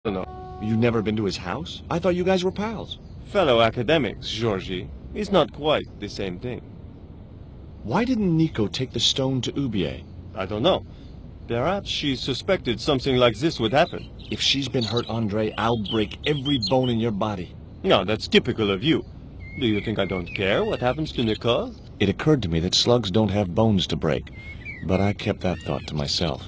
No. You've never been to his house? I thought you guys were pals. Fellow academics, Georgie. It's not quite the same thing. Why didn't Nico take the stone to Ubier? I don't know. Perhaps she suspected something like this would happen. If she's been hurt, Andre, I'll break every bone in your body. No, that's typical of you. Do you think I don't care what happens to Nicole? It occurred to me that slugs don't have bones to break, but I kept that thought to myself.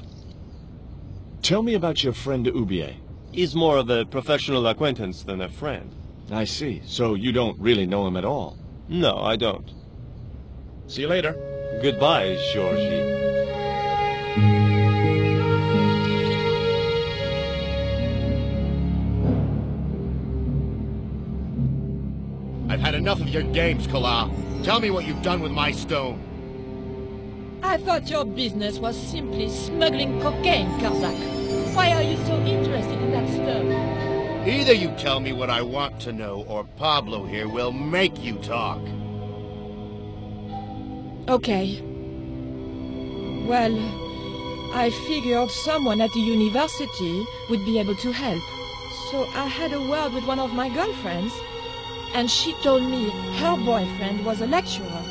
Tell me about your friend Ubier. He's more of a professional acquaintance than a friend. I see. So you don't really know him at all? No, I don't. See you later. Goodbye, Georgie. I've had enough of your games, Kala. Tell me what you've done with my stone. I thought your business was simply smuggling cocaine, Karzak. Why are you so interested in that stuff? Either you tell me what I want to know, or Pablo here will make you talk. Okay. Well, I figured someone at the university would be able to help. So I had a word with one of my girlfriends, and she told me her boyfriend was a lecturer.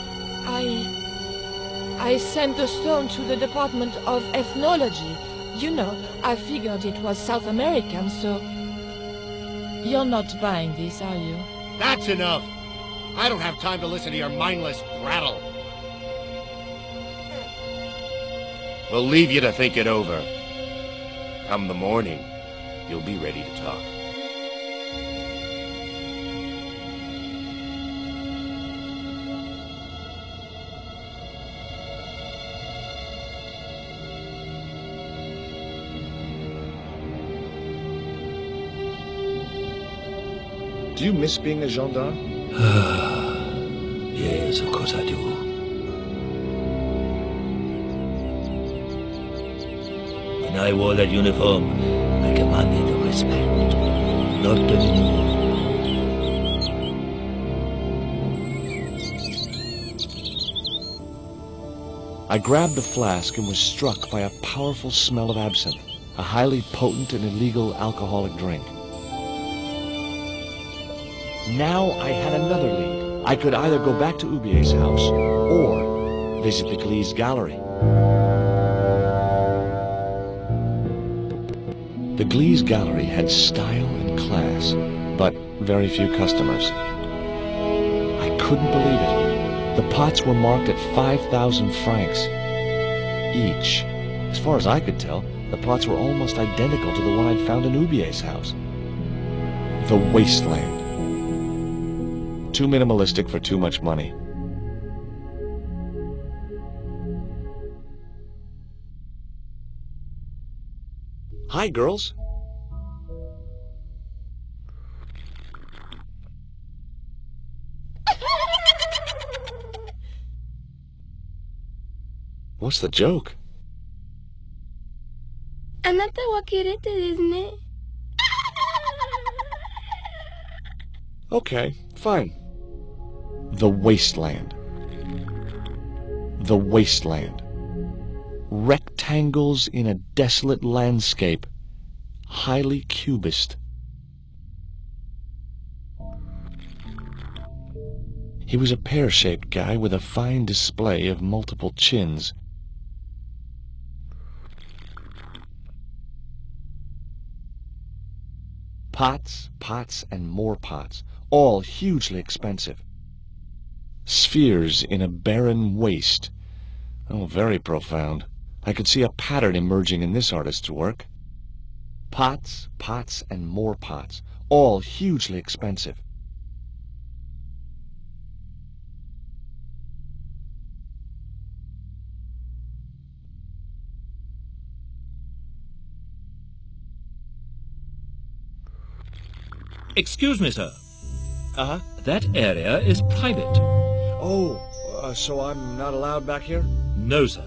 I sent the stone to the Department of Ethnology. You know, I figured it was South American, so... You're not buying this, are you? That's enough! I don't have time to listen to your mindless prattle. We'll leave you to think it over. Come the morning, you'll be ready to talk. Do you miss being a gendarme? Yes, of course I do. When I wore that uniform, I commanded respect. Not anymore. I grabbed the flask and was struck by a powerful smell of absinthe, a highly potent and illegal alcoholic drink. Now I had another lead. I could either go back to Ubier's house or visit the Gliese Gallery. The Gliese Gallery had style and class, but very few customers. I couldn't believe it. The pots were marked at 5,000 francs each. As far as I could tell, the pots were almost identical to the one I'd found in Ubier's house. The wasteland. Too minimalistic for too much money. Hi, girls. What's the joke? あなたはキレてですね。 Okay, fine. The wasteland. The wasteland. Rectangles in a desolate landscape. Highly cubist. He was a pear-shaped guy with a fine display of multiple chins. Pots, pots, and more pots, all hugely expensive. Spheres in a barren waste. Oh, very profound. I could see a pattern emerging in this artist's work. Pots, pots, and more pots, all hugely expensive. Excuse me, sir. Uh-huh. That area is private. Oh, so I'm not allowed back here? No, sir.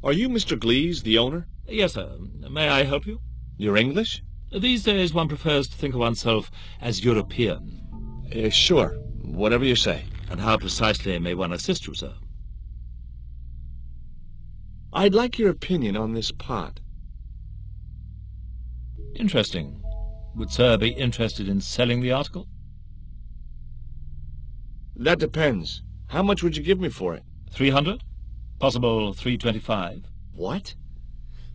Are you Mr. Gliese, the owner? Yes, sir. May I help you? You're English? These days one prefers to think of oneself as European. Sure. Whatever you say. And how precisely may one assist you, sir? I'd like your opinion on this pot. Interesting. Would sir be interested in selling the article? That depends. How much would you give me for it? 300? Possible 325? What?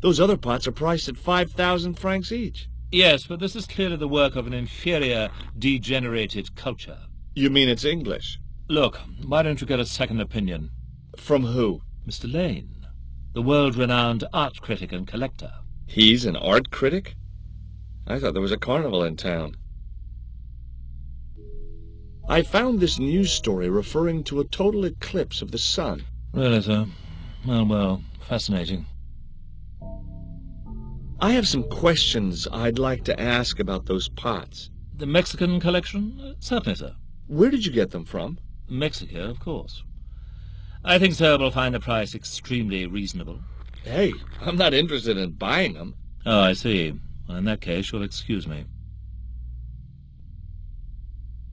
Those other pots are priced at 5,000 francs each. Yes, but this is clearly the work of an inferior, degenerated culture. You mean it's English? Look, why don't you get a second opinion? From who? Mr. Lane, the world-renowned art critic and collector. He's an art critic? I thought there was a carnival in town. I found this news story referring to a total eclipse of the sun. Really, sir? Well, fascinating. I have some questions I'd like to ask about those pots. The Mexican collection? Certainly, sir. Where did you get them from? Mexico, of course. I think sir will find the price extremely reasonable. Hey, I'm not interested in buying them. Oh, I see. In that case, you'll excuse me.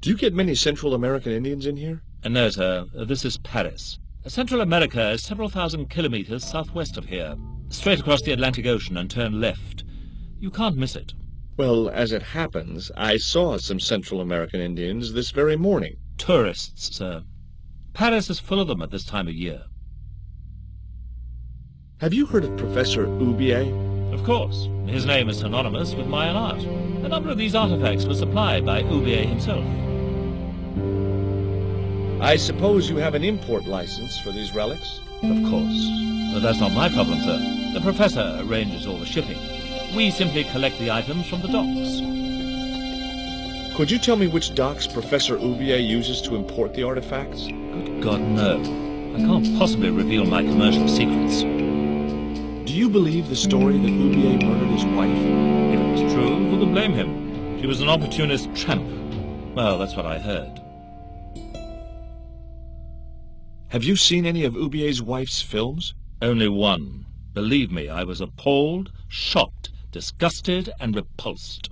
Do you get many Central American Indians in here? No, sir. This is Paris. Central America is several thousand kilometers southwest of here. Straight across the Atlantic Ocean and turn left. You can't miss it. Well, as it happens, I saw some Central American Indians this very morning. Tourists, sir. Paris is full of them at this time of year. Have you heard of Professor Hubier? Of course. His name is synonymous with Mayan art. A number of these artifacts were supplied by Hubier himself. I suppose you have an import license for these relics? Of course. But that's not my problem, sir. The professor arranges all the shipping. We simply collect the items from the docks. Could you tell me which docks Professor Hubier uses to import the artifacts? Good God, no. I can't possibly reveal my commercial secrets. Do you believe the story that Hubier murdered his wife? If it was true, who could blame him? She was an opportunist tramp. Well, that's what I heard. Have you seen any of Hubier's wife's films? Only one. Believe me, I was appalled, shocked, disgusted, and repulsed.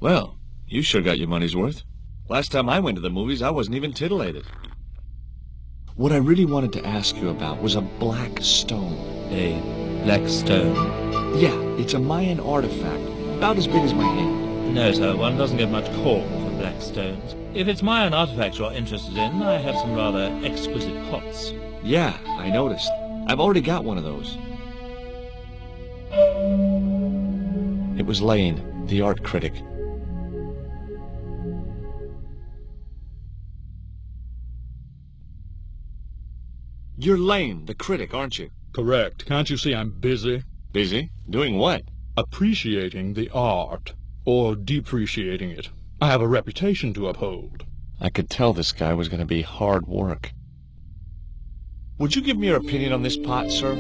Well, you sure got your money's worth. Last time I went to the movies, I wasn't even titillated. What I really wanted to ask you about was a black stone. A black stone? Yeah, it's a Mayan artifact, about as big as my hand. No, sir, one doesn't get much call for black stones. If it's Mayan artifacts you're interested in, I have some rather exquisite pots. Yeah, I noticed. I've already got one of those. It was Lane, the art critic. You're Lane, the critic, aren't you? Correct. Can't you see I'm busy? Busy? Doing what? Appreciating the art, or depreciating it. I have a reputation to uphold. I could tell this guy was going to be hard work. Would you give me your opinion on this pot, sir?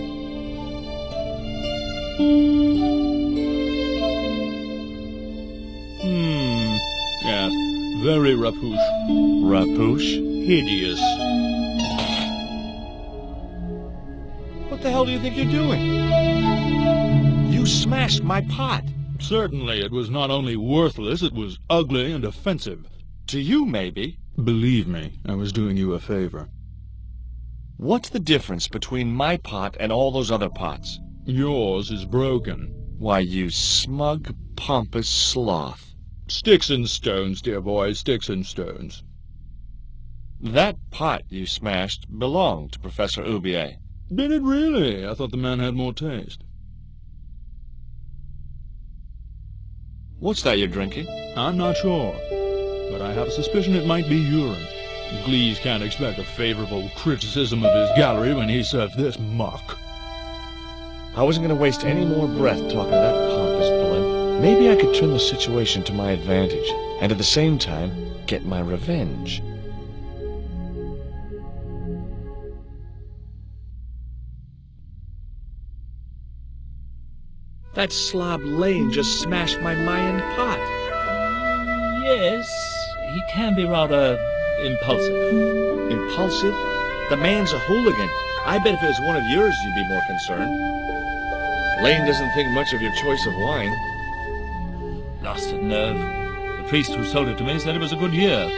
Yes. Very rapuche. Rapuche? Hideous. What the hell do you think you're doing? You smashed my pot. Certainly it was not only worthless, it was ugly and offensive. To you, maybe. Believe me, I was doing you a favor. What's the difference between my pot and all those other pots? Yours is broken. Why, you smug, pompous sloth. Sticks and stones, dear boy, sticks and stones. That pot you smashed belonged to Professor Hubier. Did it really? I thought the man had more taste. What's that you're drinking? I'm not sure, but I have a suspicion it might be urine. Glees can't expect a favorable criticism of his gallery when he serves this muck. I wasn't going to waste any more breath talking to that pompous blimp. Maybe I could turn the situation to my advantage, and at the same time, get my revenge. That slob Lane just smashed my Mayan pot. Yes, he can be rather impulsive. Impulsive? The man's a hooligan. I bet if it was one of yours, you'd be more concerned. Lane doesn't think much of your choice of wine. Blasted nerve. The priest who sold it to me said it was a good year.